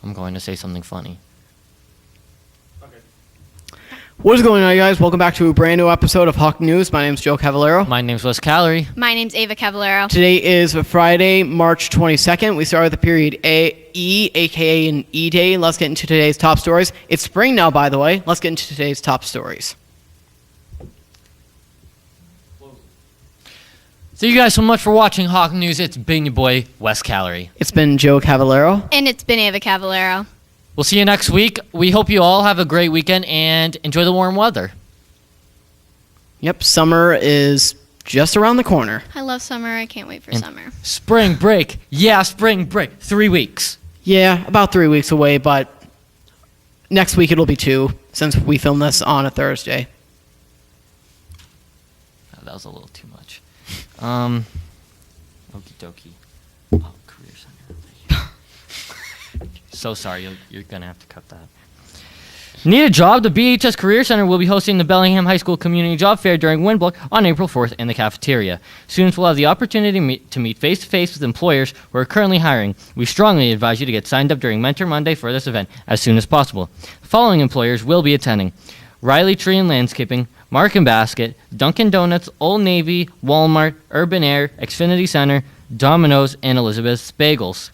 I'm going to say something funny. What is going on, guys? Welcome back to a brand new episode of Hawk News. My name is Joe Cavallero. My name's Wes Calorie. My name's Ava Cavallero. Today is Friday, March 22nd. We start with the period E, aka an E day. Let's get into today's top stories. It's spring now, by the way. Let's get into today's top stories. Thank you guys so much for watching Hawk News. It's been your boy, Wes Calorie. It's been Joe Cavallero. And it's been Ava Cavallero. We'll see you next week. We hope you all have a great weekend and enjoy the warm weather. Yep, summer is just around the corner. I love summer. I can't wait for summer. Spring break. Yeah, spring break. 3 weeks. Yeah, about 3 weeks away, but next week it'll be 2 since we film this on a Thursday. Oh, that was a little too much. Okie dokie. Oh, Career Center. So sorry, you're going to have to cut that. Need a job? The BHS Career Center will be hosting the Bellingham High School Community Job Fair during Winblock on April 4th in the cafeteria. Students will have the opportunity to meet face-to-face with employers who are currently hiring. We strongly advise you to get signed up during Mentor Monday for this event as soon as possible. The following employers will be attending: Riley Tree and Landscaping, Mark & Basket, Dunkin' Donuts, Old Navy, Walmart, Urban Air, Xfinity Center, Domino's, and Elizabeth's Bagels.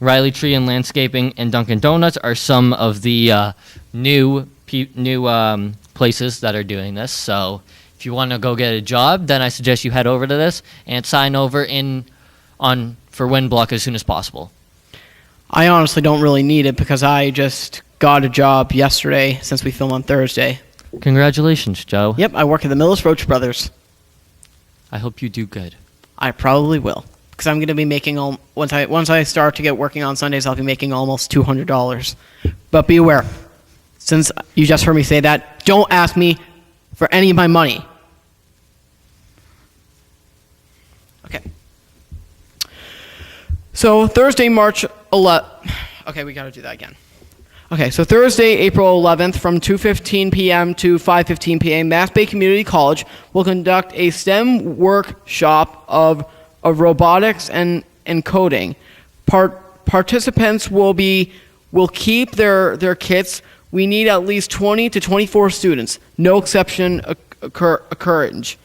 Riley Tree and Landscaping and Dunkin' Donuts are some of the new places that are doing this. So if you want to go get a job, then I suggest you head over to this and sign over for Winblock as soon as possible. I honestly don't really need it because I just got a job yesterday since we film on Thursday. Congratulations, Joe. Yep, I work at the Millis Roach Brothers. I hope you do good. I probably will, because I'm going to be making once I start to get working on Sundays, I'll be making almost $200. But be aware, since you just heard me say that, don't ask me for any of my money. Okay. So Thursday, March 11th. Okay, we got to do that again. Okay, so Thursday, April 11th, from 2:15 p.m. to 5:15 p.m., Mass Bay Community College will conduct a STEM workshop of robotics and coding. Participants will keep their kits. We need at least 20 to 24 students. No exception occurrence.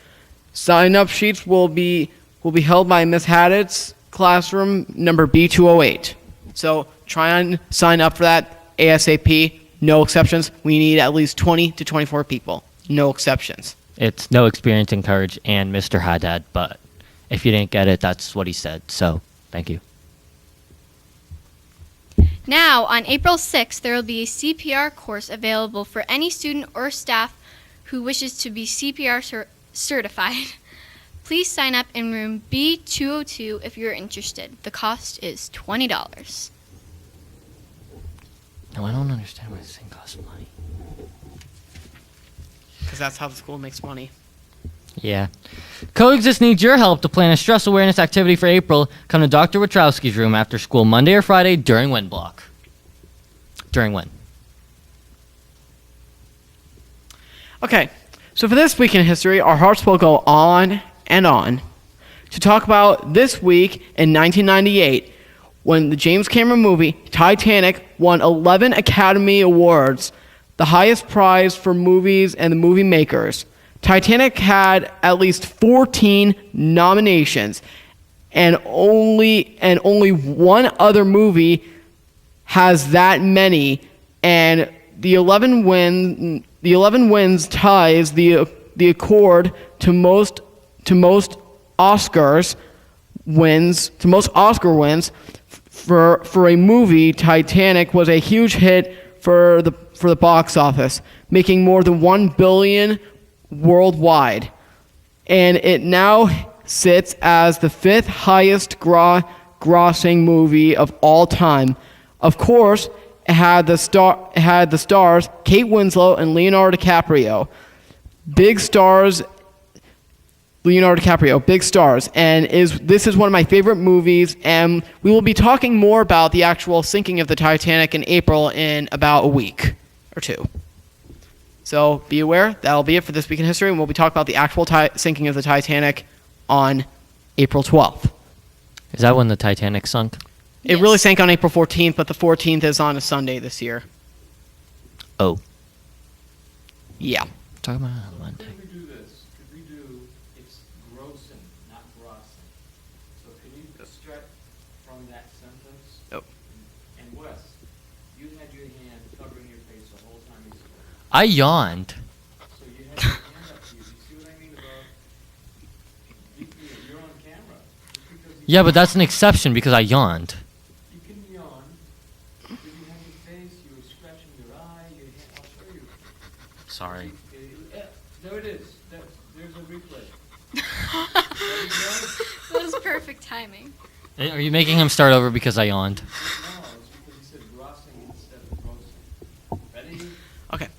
Sign-up sheets will be held by Miss Haddock's classroom number B208. So try and sign up for that ASAP. No exceptions. We need at least 20 to 24 people. No exceptions. It's no experience encouraged and Mr. Haddad, but if you didn't get it, that's what he said. So thank you. Now, on April 6th, there will be a CPR course available for any student or staff who wishes to be CPR certified. Please sign up in room B202 if you're interested. The cost is $20. No, I don't understand why this thing costs money. Because that's how the school makes money. Yeah. Coexist needs your help to plan a stress awareness activity for April. Come to Dr. Wachowski's room after school Monday or Friday during Winblock. During when? Okay, so for this week in history, our hearts will go on and on to talk about this week in 1998 when the James Cameron movie Titanic won 11 Academy Awards, the highest prize for movies and the movie makers. Titanic had at least 14 nominations, and only one other movie has that many, and the 11 wins ties the accord to most Oscar wins for a movie. Titanic was a huge hit for the box office, making more than $1 billion worldwide, and it now sits as the 5th highest grossing movie of all time. Of course, it had the stars Kate Winslet and Leonardo DiCaprio. Big stars. Leonardo DiCaprio, big stars, and this is one of my favorite movies, and we will be talking more about the actual sinking of the Titanic in April in about a week or two. So be aware, that'll be it for this week in history, and we'll be talking about the actual sinking of the Titanic on April 12th. Is that when the Titanic sunk? It really Yes. sank on April 14th, but the 14th is on a Sunday this year. Oh. Yeah. Talk about it on Monday. Could we do this? Could we do, it's grossing, not grossing. So can you extract from that sentence? Oh. And Wes, you had your hand covering your face the whole time you spoke. I yawned. So you had your hand up to you. You see what I mean about, you're on camera. Just because Yeah, but that's an exception because I yawned. you can yawn, but you have your face, you were scratching your eye, your hand, I'll show you. Sorry. There it is. There's a replay. There you go. That was perfect timing. Are you making him start over because I yawned? No, it's because he said grossing instead of grossing. Ready? Okay.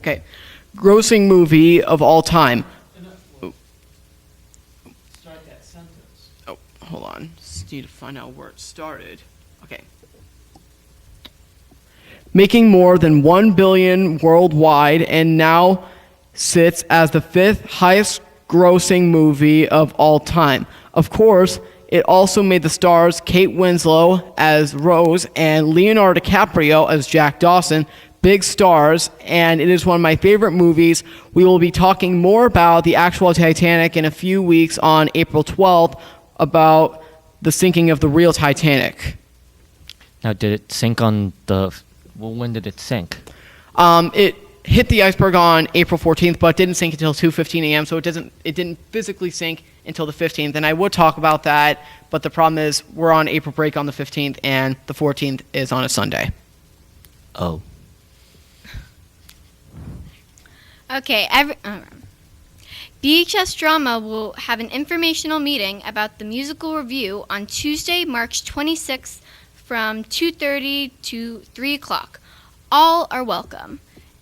Okay. Grossing movie of all time. Well, start that sentence. Oh, hold on. Just need to find out where it started. Okay. Making more than 1 billion worldwide and now sits as the 5th highest grossing movie of all time. Of course, it also made the stars Kate Winslow as Rose and Leonardo DiCaprio as Jack Dawson big stars, and it is one of my favorite movies. We will be talking more about the actual Titanic in a few weeks on April 12th about the sinking of the real Titanic. Now, did it sink on the... Well, when did it sink? It hit the iceberg on April 14th, but didn't sink until 2:15 a.m. So it didn't physically sink until the 15th. And I would talk about that, but the problem is we're on April break on the 15th, and the 14th is on a Sunday. Oh. Okay, BHS Drama will have an informational meeting about the musical review on Tuesday, March 26th from 2:30 to 3 o'clock. All are welcome.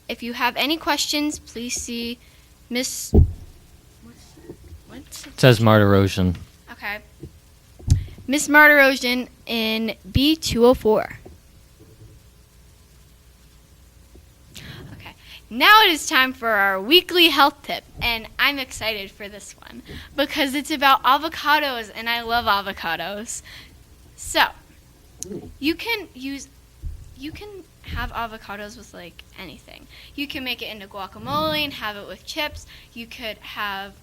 If you have any questions, please see Miss... What? It says Marta Rosen. Okay. Miss Martirosian in B204. Okay. Now it is time for our weekly health tip, and I'm excited for this one because it's about avocados, and I love avocados. So, you can have avocados with like anything. You can make it into guacamole and have it with chips. You could have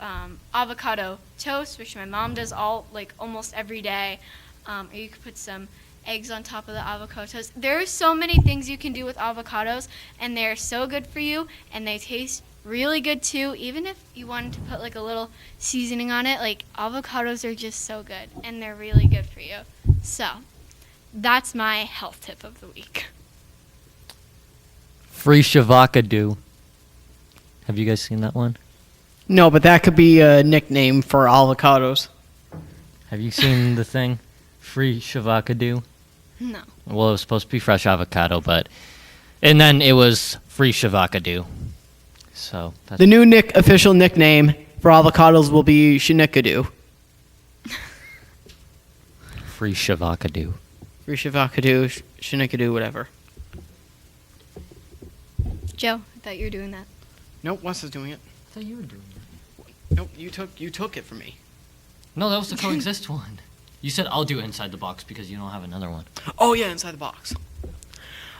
avocado toast, which my mom does almost every day. Or you could put some eggs on top of the avocado toast. There are so many things you can do with avocados, and they're so good for you, and they taste really good too. Even if you wanted to put like a little seasoning on it, like avocados are just so good, and they're really good for you. So, that's my health tip of the week. Free Shavakadu. Have you guys seen that one? No, but that could be a nickname for avocados. Have you seen the thing? Free Shavakadu? No. Well, it was supposed to be fresh avocado, but... And then it was free Shavakadu. So, that's... The new official nickname for avocados will be Shinikadu. Free Shavakadu. Rishavakadu, Shinikadu, whatever. Joe, I thought you were doing that. Nope, Wes is doing it. I thought you were doing it. Nope, you took it from me. No, that was the coexist one. You said I'll do inside the box because you don't have another one. Oh yeah, Inside the Box.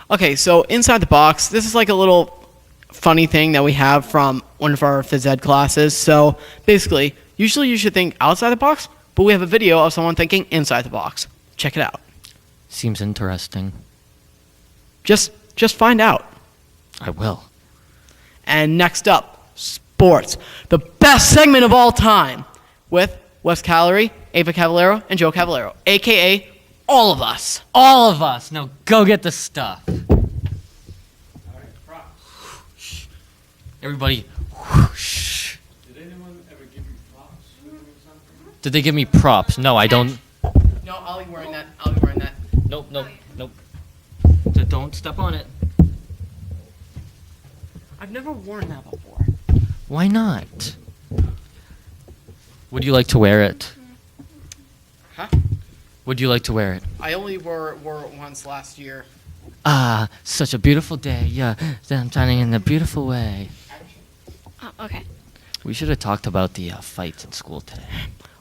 Okay, so Inside the Box, this is like a little funny thing that we have from one of our phys ed classes. So basically, usually you should think outside the box, but we have a video of someone thinking inside the box. Check it out. Seems interesting. Just find out. I will. And next up, sports. The best segment of all time with Wes Calorie, Ava Cavallero, and Joe Cavallero, a.k.a. all of us. All of us. Now go get the stuff. All right, props. Everybody, whoosh. Did anyone ever give you props for doing something? Did they give me props? No, I don't. No, I'll be wearing that. Nope, nope, nope. Don't step on it. I've never worn that before. Why not? Would you like to wear it? Huh? Would you like to wear it? I only wore it once last year. Ah, such a beautiful day. Yeah, I'm shining in a beautiful way. Oh, okay. We should have talked about the fights in school today.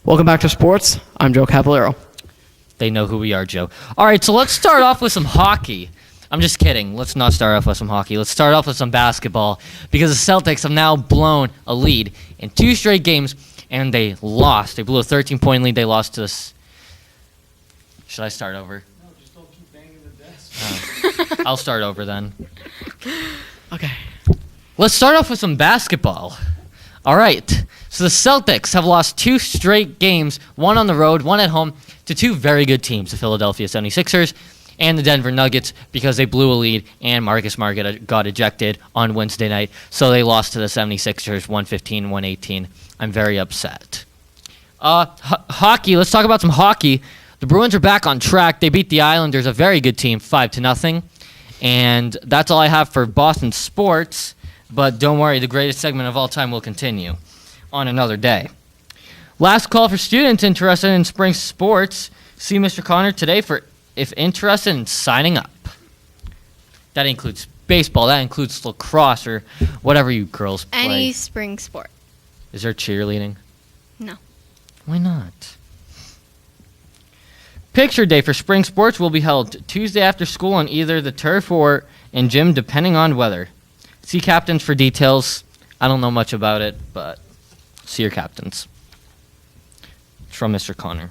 Welcome back to sports. I'm Joe Cavallero. They know who we are, Joe. All right, so let's start off with some hockey. I'm just kidding. Let's not start off with some hockey. Let's start off with some basketball because the Celtics have now blown a lead in 2 straight games, and they lost. They blew a 13-point lead. They lost to us. Should I start over? No, just don't keep banging the desk. I'll start over then. Okay. Let's start off with some basketball. All right. So the Celtics have lost 2 straight games, one on the road, one at home, to 2 very good teams, the Philadelphia 76ers and the Denver Nuggets, because they blew a lead and Marcus Smart got ejected on Wednesday night. So they lost to the 76ers 115-118. I'm very upset. Hockey. Let's talk about some hockey. The Bruins are back on track. They beat the Islanders, a very good team, 5-0. And that's all I have for Boston sports. But don't worry, the greatest segment of all time will continue on another day. Last call for students interested in spring sports. See Mr. Connor today for if interested in signing up. That includes baseball. That includes lacrosse or whatever you girls play. Any spring sport. Is there cheerleading? No. Why not? Picture day for spring sports will be held Tuesday after school on either the turf or in gym, depending on weather. See captains for details. I don't know much about it, but see your captains. It's from Mr. Connor.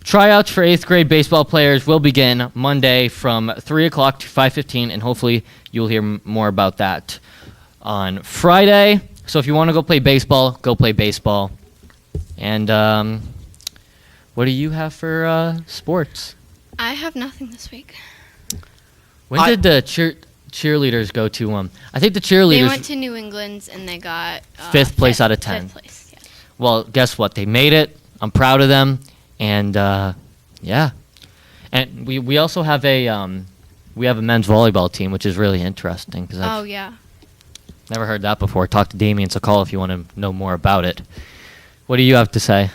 Tryouts for 8th grade baseball players will begin Monday from 3 o'clock to 5:15, and hopefully you'll hear more about that on Friday. So if you want to go play baseball, go play baseball. And what do you have for sports? I have nothing this week. When did the cheerleaders go to I think the cheerleaders They went to New England's and they got 5th place out of 10. 5th place, yeah. Well, guess what? They made it. I'm proud of them. And yeah. And we also have a men's volleyball team, which is really interesting because I've Oh, yeah. never heard that before. Talk to Damien Sokol if you want to know more about it. What do you have to say?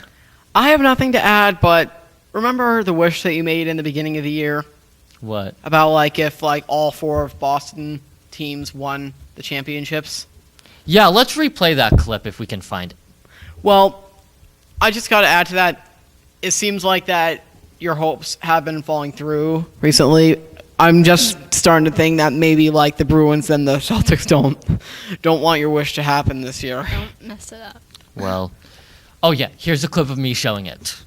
I have nothing to add, but remember the wish that you made in the beginning of the year What? about if all 4 of Boston teams won the championships? Yeah, let's replay that clip if we can find it. Well, I just got to add to that. It seems like that your hopes have been falling through recently. I'm just starting to think that maybe the Bruins and the Celtics don't want your wish to happen this year. Don't mess it up. Well, oh yeah, here's a clip of me showing it.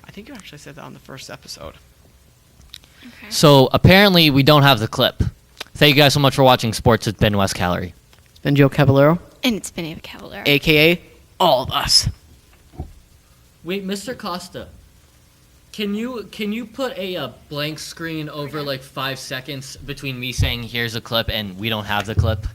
I think you actually said that on the first episode. Okay. So apparently we don't have the clip. Thank you guys so much for watching Sports with Ben West Calorie. Then Joe Caballero, And it's been Ava Cavallaro. a.k.a. all of us. Wait, Mr. Costa, can you put a blank screen over 5 seconds between me saying here's a clip and we don't have the clip?